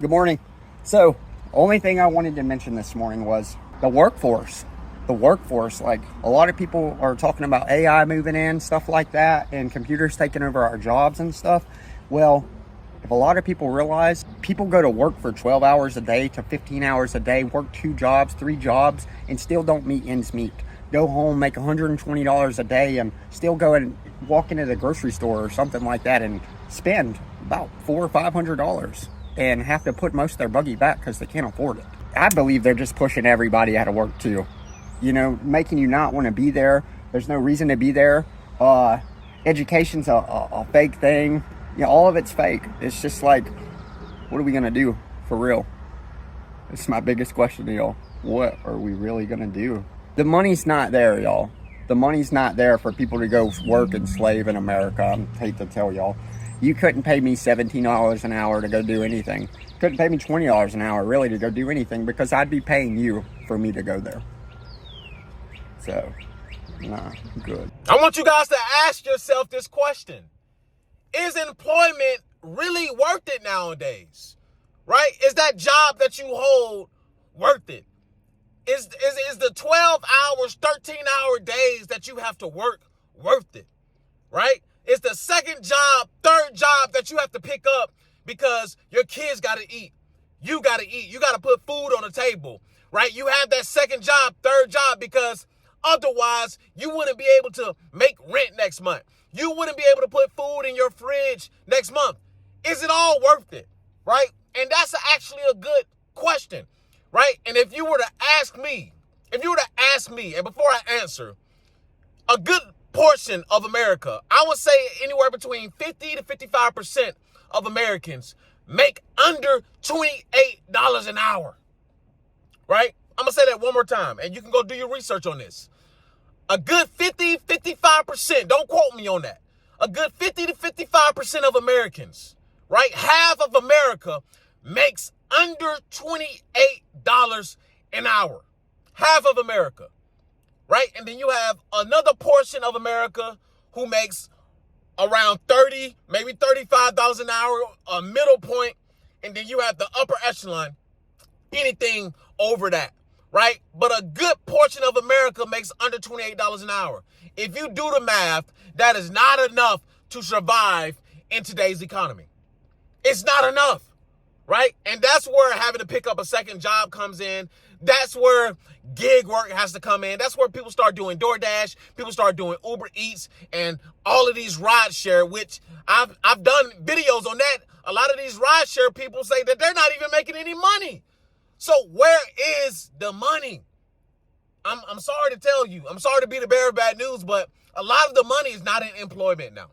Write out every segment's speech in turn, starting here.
Good morning. So, only thing I wanted to mention this morning was the workforce. The workforce, like a lot of people are talking about AI moving in, stuff like that, and computers taking over our jobs and stuff. Well, if a lot of people realize people go to work for 12 hours a day to 15 hours a day, work 2 jobs, 3 jobs, and still don't meet ends meet. Go home, make $120 a day, and still go and walk into the grocery store or something like that and spend about $400 or $500 and have to put most of their buggy back because they can't afford it. I believe they're just pushing everybody out of work too. You know, making you not want to be there. There's no reason to be there. Education's a fake thing. You know, all of it's fake. It's just like, what are we going to do for real? It's my biggest question to y'all. What are we really going to do? The money's not there, y'all. The money's not there for people to go work and slave in America. I hate to tell y'all. You couldn't pay me $17 an hour to go do anything. Couldn't pay me $20 an hour really to go do anything because I'd be paying you for me to go there. So, nah, good. I want you guys to ask yourself this question. Is employment really worth it nowadays? Right? Is that job that you hold worth it? Is the 12 hours, 13-hour days that you have to work worth it? Right? It's the second job, third job that you have to pick up because your kids got to eat. You got to eat. You got to put food on the table, right? You have that second job, third job because otherwise you wouldn't be able to make rent next month. You wouldn't be able to put food in your fridge next month. Is it all worth it, right? And that's actually a good question, right? And if you were to ask me, and before I answer, a good portion of America, I would say anywhere between 50 to 55% of Americans make under $28 an hour, right? I'm going to say that one more time, and you can go do your research on this. A good 50, 55%, don't quote me on that. A good 50 to 55% of Americans, right? Half of America makes under $28 an hour. Half of America. Right? And then you have another portion of America who makes around 30, maybe $35 an hour, a middle point. And then you have the upper echelon, anything over that, right? But a good portion of America makes under $28 an hour. If you do the math, that is not enough to survive in today's economy. It's not enough, right? And that's where having to pick up a second job comes in. That's where gig work has to come in. That's where people start doing DoorDash, people start doing Uber Eats, and all of these ride share, which I've done videos on that. A lot of these ride share people say that they're not even making any money. So where is the money? I'm sorry to tell you. I'm sorry to be the bearer of bad news, but a lot of the money is not in employment now,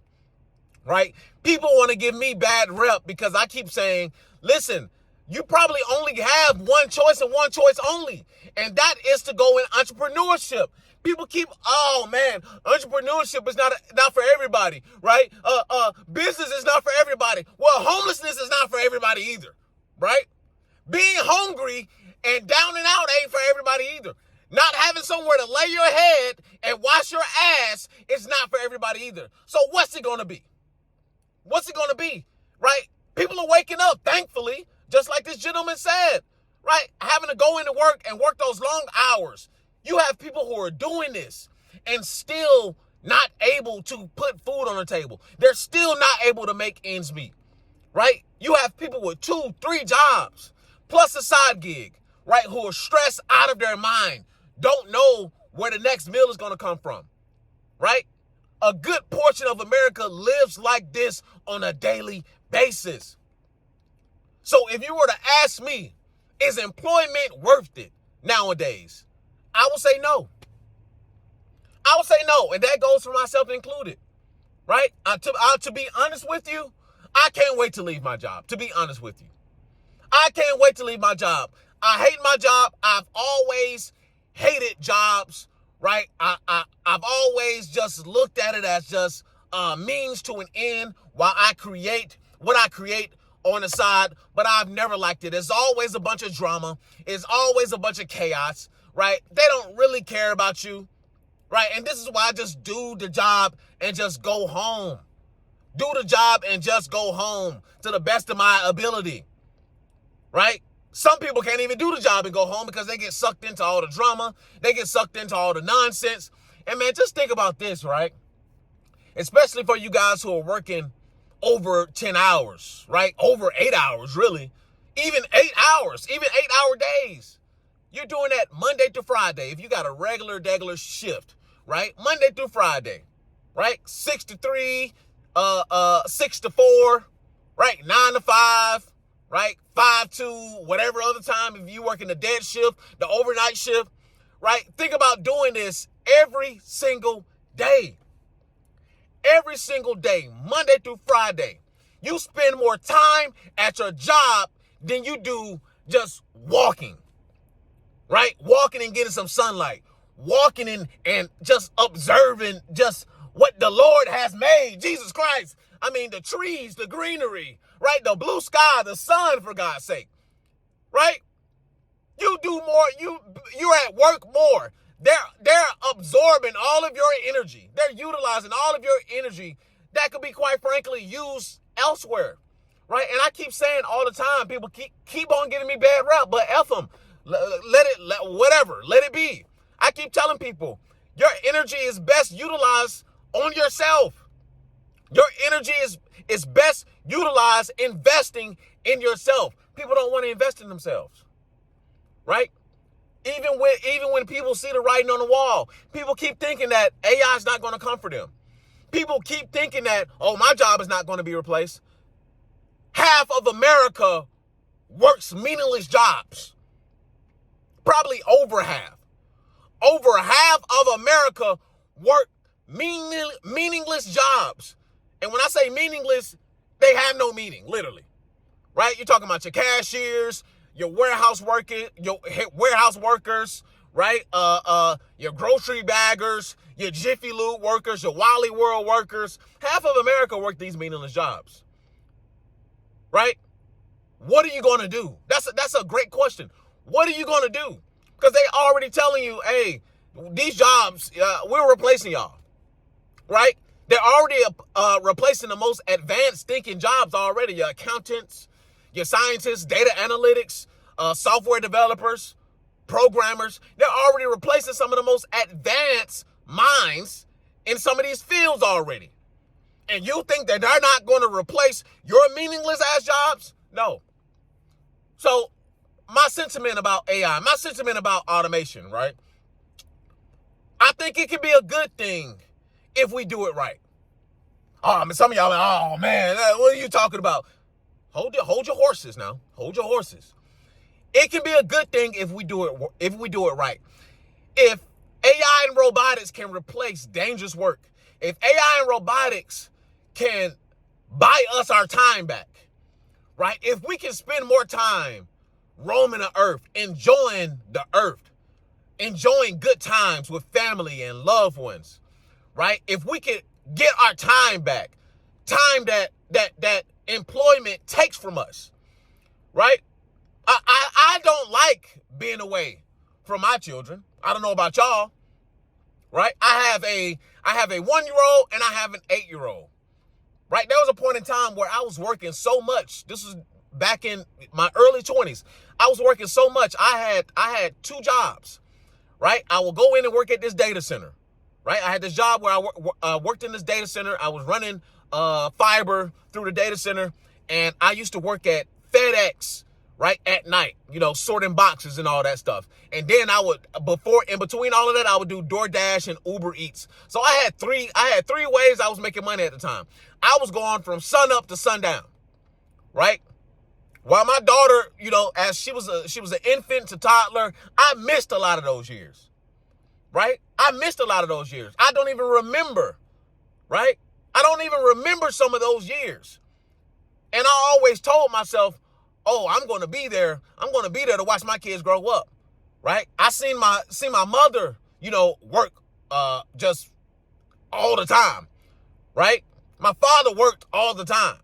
right? People want to give me bad rep because I keep saying, listen, you probably only have one choice and one choice only, and that is to go in entrepreneurship. People keep, oh man, entrepreneurship is not for everybody, right? Business is not for everybody. Well, homelessness is not for everybody either, right? Being hungry and down and out ain't for everybody either. Not having somewhere to lay your head and wash your ass is not for everybody either. So what's it going to be? What's it going to be, right? People are waking up, thankfully, just like this gentleman said, right? Having to go into work and work those long hours. You have people who are doing this and still not able to put food on the table. They're still not able to make ends meet, right? You have people with 2, 3 jobs, plus a side gig, right? Who are stressed out of their mind, don't know where the next meal is going to come from, right? A good portion of America lives like this on a daily basis. So if you were to ask me, is employment worth it nowadays? I would say no. I would say no, and that goes for myself included, right? To be honest with you, I can't wait to leave my job, to be honest with you. I can't wait to leave my job. I hate my job. I've always hated jobs, right? I've always just looked at it as just a means to an end while I create what I create on the side, but I've never liked it. It's always a bunch of drama. It's always a bunch of chaos, right? They don't really care about you, right? And this is why I just do the job and just go home. Do the job and just go home to the best of my ability. right? Some people can't even do the job and go home because they get sucked into all the drama. They get sucked into all the nonsense. And man, just think about this, right? Especially for you guys who are working over 10 hours, right? Over 8 hours, really. Even 8 hours, even 8-hour days. You're doing that Monday to Friday. If you got a regular shift, right? Monday through Friday, right? 6 to 3, 6 to 4, right? 9 to 5, right? 5 to whatever other time. If you work in the dead shift, the overnight shift, right? Think about doing this every single day. Every single day, Monday through Friday. You spend more time at your job than you do just walking, right? Walking and getting some sunlight. Walking and just observing just what the Lord has made. Jesus Christ. I mean, the trees, the greenery, right? The blue sky, the sun, for God's sake, right? You do more. You're at work more. They're absorbing all of your energy. They're utilizing all of your energy that could be, quite frankly, used elsewhere, right? And I keep saying all the time, people keep on giving me bad rap, but F them. Let it be. I keep telling people, your energy is best utilized on yourself. Your energy is best utilized investing in yourself. People don't want to invest in themselves, right? Even when people see the writing on the wall, people keep thinking that AI is not going to come for them. People keep thinking that, oh, my job is not going to be replaced. Half of America works meaningless jobs. Probably over half. Over half of America work meaningless jobs. And when I say meaningless, they have no meaning, literally. Right? You're talking about your cashiers, your warehouse workers, right? Your grocery baggers, your Jiffy Lube workers, your Wally World workers. Half of America work these meaningless jobs, right? What are you going to do? That's a great question. What are you going to do? Because they already telling you, hey, these jobs, we're replacing y'all, right? They're already replacing the most advanced thinking jobs already. Your accountants, your scientists, data analytics, software developers, programmers. They're already replacing some of the most advanced minds in some of these fields already. And you think that they're not going to replace your meaningless ass jobs? No. So my sentiment about AI, my sentiment about automation, right? I think it can be a good thing if we do it right. Oh, I mean, some of y'all are like, oh man, what are you talking about? Hold your horses now. Hold your horses. It can be a good thing if we do it right. If AI and robotics can replace dangerous work, if AI and robotics can buy us our time back, right? If we can spend more time roaming the earth, enjoying the earth, enjoying good times with family and loved ones, right? If we could get our time back, time that employment takes from us, right? I don't like being away from my children. I don't know about y'all, right? I have a 1-year-old and I have an 8-year-old, right? There was a point in time where I was working so much. This was back in my early 20s. I was working so much. I had 2 jobs, right? I would go in and work at this data center, right? I had this job where I worked in this data center. I was running fiber through the data center, and I used to work at FedEx, right, at night, sorting boxes and all that stuff. And then in between all of that, I would do DoorDash and Uber Eats. So I had three ways I was making money at the time. I was going from sun up to sundown, right? While my daughter, as she was an infant to toddler, I missed a lot of those years, right? I missed a lot of those years. I don't even remember, right? I don't even remember some of those years. And I always told myself, oh, I'm going to be there. I'm going to be there to watch my kids grow up, right? I seen my mother, work just all the time, right? My father worked all the time,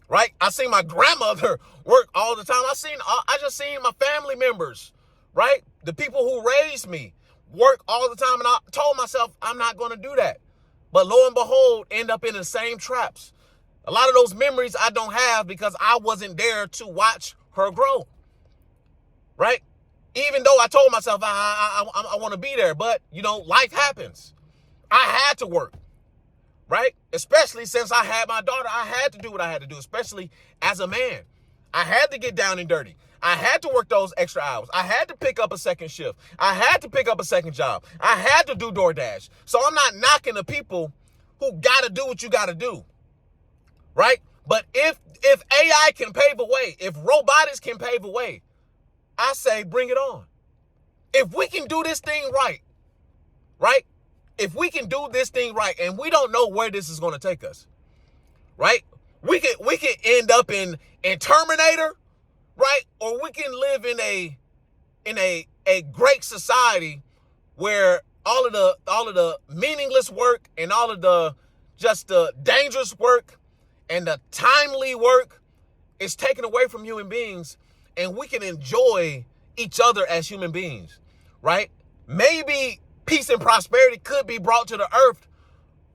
right? I seen my grandmother work all the time. I just seen my family members, right? The people who raised me work all the time. And I told myself I'm not going to do that. But lo and behold, end up in the same traps. A lot of those memories I don't have because I wasn't there to watch her grow, right? Even though I told myself I want to be there, but, life happens. I had to work, right? Especially since I had my daughter, I had to do what I had to do, especially as a man. I had to get down and dirty. I had to work those extra hours. I had to pick up a second shift. I had to pick up a second job. I had to do DoorDash. So I'm not knocking the people who got to do what you got to do, right? But if AI can pave a way, if robotics can pave a way, I say bring it on. If we can do this thing right? If we can do this thing right, and we don't know where this is going to take us, right? We can end up in Terminator, right? Or we can live in a great society where all of the meaningless work and all of the just the dangerous work and the timely work is taken away from human beings, and we can enjoy each other as human beings, right? Maybe peace and prosperity could be brought to the earth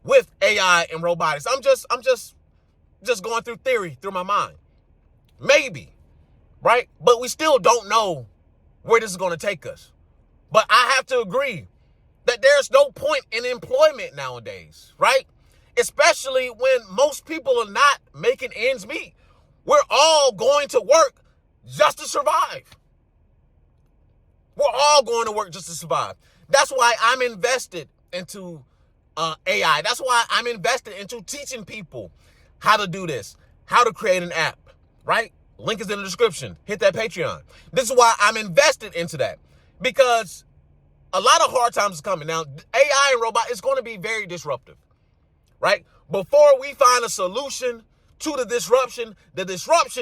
with AI and robotics. I'm just going through theory through my mind. Maybe, right? But we still don't know where this is going to take us. But I have to agree that there's no point in employment nowadays, right? Especially when most people are not making ends meet. We're all going to work just to survive. We're all going to work just to survive. That's why I'm invested into AI. That's why I'm invested into teaching people how to do this, how to create an app, right? Link is in the description. Hit that Patreon. This is why I'm invested into that, because a lot of hard times is coming. Now, AI and robot is going to be very disruptive, right? Before we find a solution to the disruption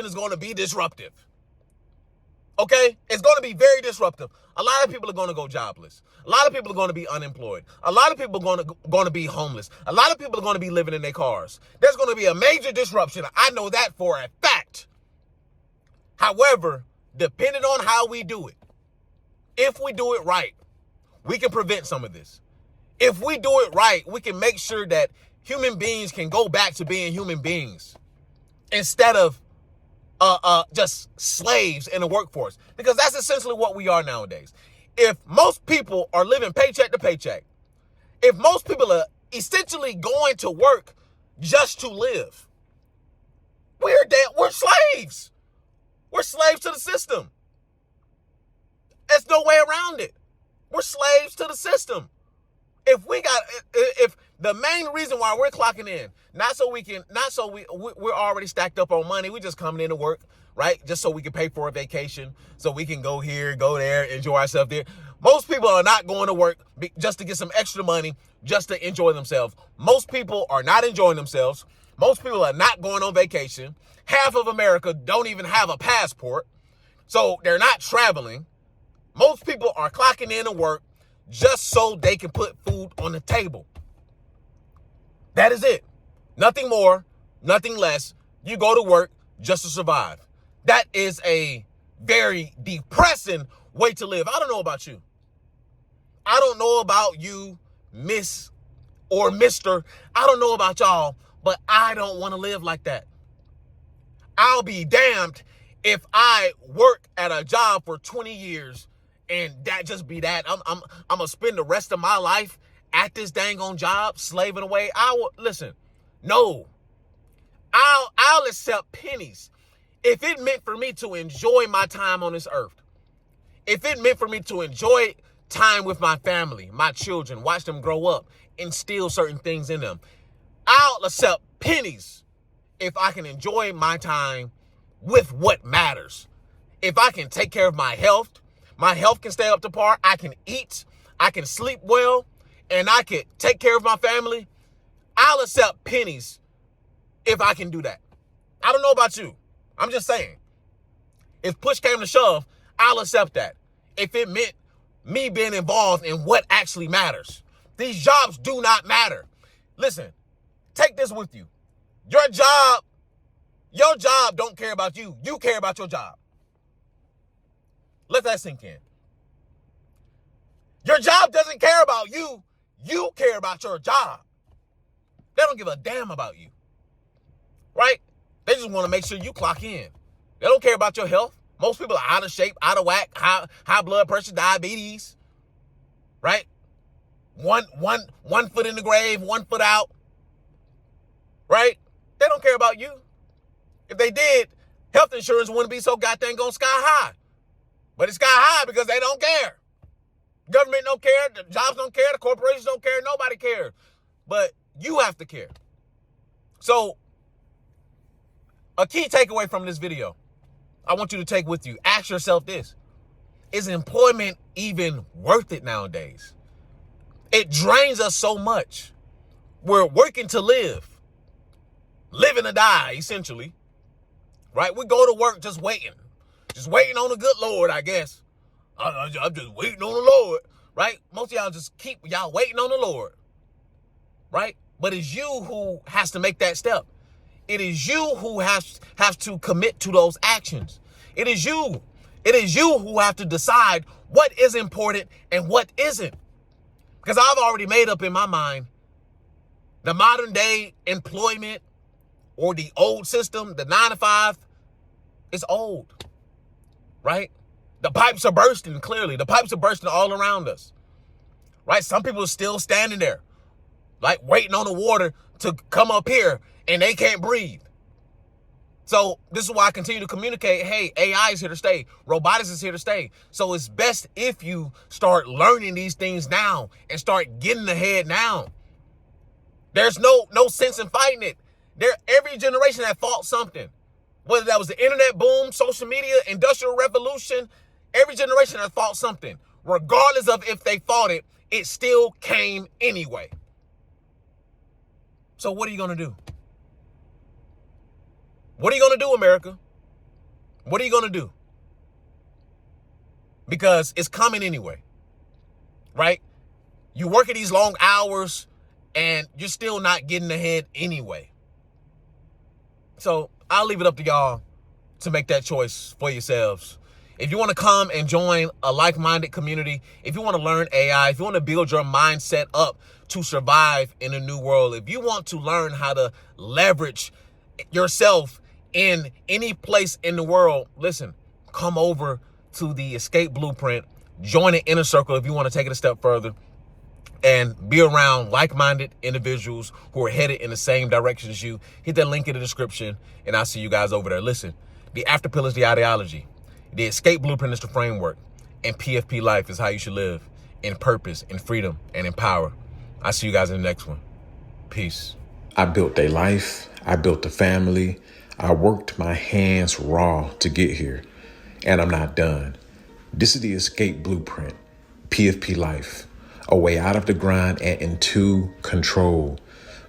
is going to be disruptive. Okay? It's going to be very disruptive. A lot of people are going to go jobless. A lot of people are going to be unemployed. A lot of people are going to be homeless. A lot of people are going to be living in their cars. There's going to be a major disruption. I know that for a fact. However, depending on how we do it, if we do it right, we can prevent some of this. If we do it right, we can make sure that human beings can go back to being human beings instead of just slaves in the workforce, because that's essentially what we are nowadays. If most people are living paycheck to paycheck, if most people are essentially going to work just to live, we're slaves. We're slaves to the system. There's no way around it. We're slaves to the system. If the main reason why we're clocking in, we're already stacked up on money. We just coming in to work, right? Just so we can pay for a vacation, so we can go here, go there, enjoy ourselves there. Most people are not going to work just to get some extra money, just to enjoy themselves. Most people are not enjoying themselves. Most people are not going on vacation. Half of America don't even have a passport, so they're not traveling. Most people are clocking in to work just so they can put food on the table. That is it. Nothing more, nothing less. You go to work just to survive. That is a very depressing way to live. I don't know about you. I don't know about you, Miss or Mr. I don't know about y'all, but I don't want to live like that. I'll be damned if I work at a job for 20 years and that just be that. I'm gonna spend the rest of my life at this dang on job, slaving away. No. I'll accept pennies if it meant for me to enjoy my time on this earth. If it meant for me to enjoy time with my family, my children, watch them grow up, instill certain things in them. I'll accept pennies if I can enjoy my time with what matters. If I can take care of my health can stay up to par, I can eat, I can sleep well, and I can take care of my family, I'll accept pennies if I can do that. I don't know about you. I'm just saying. If push came to shove, I'll accept that. If it meant me being involved in what actually matters. These jobs do not matter. Listen, take this with you. Your job don't care about you. You care about your job. Let that sink in. Your job doesn't care about you. You care about your job. They don't give a damn about you. Right? They just want to make sure you clock in. They don't care about your health. Most people are out of shape, out of whack, high blood pressure, diabetes, right? One foot in the grave, 1 foot out, right? They don't care about you. If they did, health insurance wouldn't be so goddamn going sky high. But it's sky high because they don't care. Government don't care, the jobs don't care, the corporations don't care, nobody cares. But you have to care. So, a key takeaway from this video, I want you to take with you. Ask yourself this. Is employment even worth it nowadays? It drains us so much. We're working to live. Living to die, essentially. Right? We go to work just waiting. Just waiting on the good Lord, I guess. I'm just waiting on the Lord. Right? Most of y'all just keep y'all waiting on the Lord. Right? But it's you who has to make that step. It is you who has to commit to those actions. It is you. It is you who have to decide what is important and what isn't. Because I've already made up in my mind the modern day employment or the old system, the 9 to 5, is old. Right? The pipes are bursting, clearly. The pipes are bursting all around us. Right? Some people are still standing there, like waiting on the water to come up here, and they can't breathe. So this is why I continue to communicate, hey, AI is here to stay. Robotics is here to stay. So it's best if you start learning these things now and start getting ahead now. There's no sense in fighting it. Every generation had fought something. Whether that was the internet boom, social media, industrial revolution, every generation has fought something. Regardless of if they fought it, it still came anyway. So what are you going to do? What are you going to do, America? What are you going to do? Because it's coming anyway, right? You work at these long hours and you're still not getting ahead anyway. So I'll leave it up to y'all to make that choice for yourselves. If you want to come and join a like-minded community, if you want to learn AI, if you want to build your mindset up to survive in a new world, if you want to learn how to leverage yourself in any place in the world, listen, come over to the Escape Blueprint, join an inner circle if you want to take it a step further, and be around like-minded individuals who are headed in the same direction as you. Hit that link in the description, and I'll see you guys over there. Listen, the After Pill is the ideology. The Escape Blueprint is the framework, and PFP Life is how you should live in purpose, in freedom, and in power. I'll see you guys in the next one. Peace. I built a life. I built a family. I worked my hands raw to get here, and I'm not done. This is the Escape Blueprint, PFP Life, a way out of the grind and into control.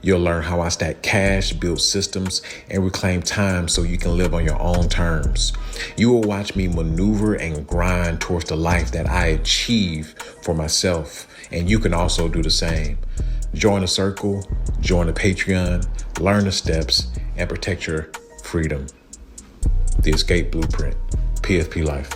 You'll learn how I stack cash, build systems, and reclaim time so you can live on your own terms. You will watch me maneuver and grind towards the life that I achieve for myself, and you can also do the same. Join the circle, join the Patreon, learn the steps, and protect your freedom. The Escape Blueprint, PFP Life.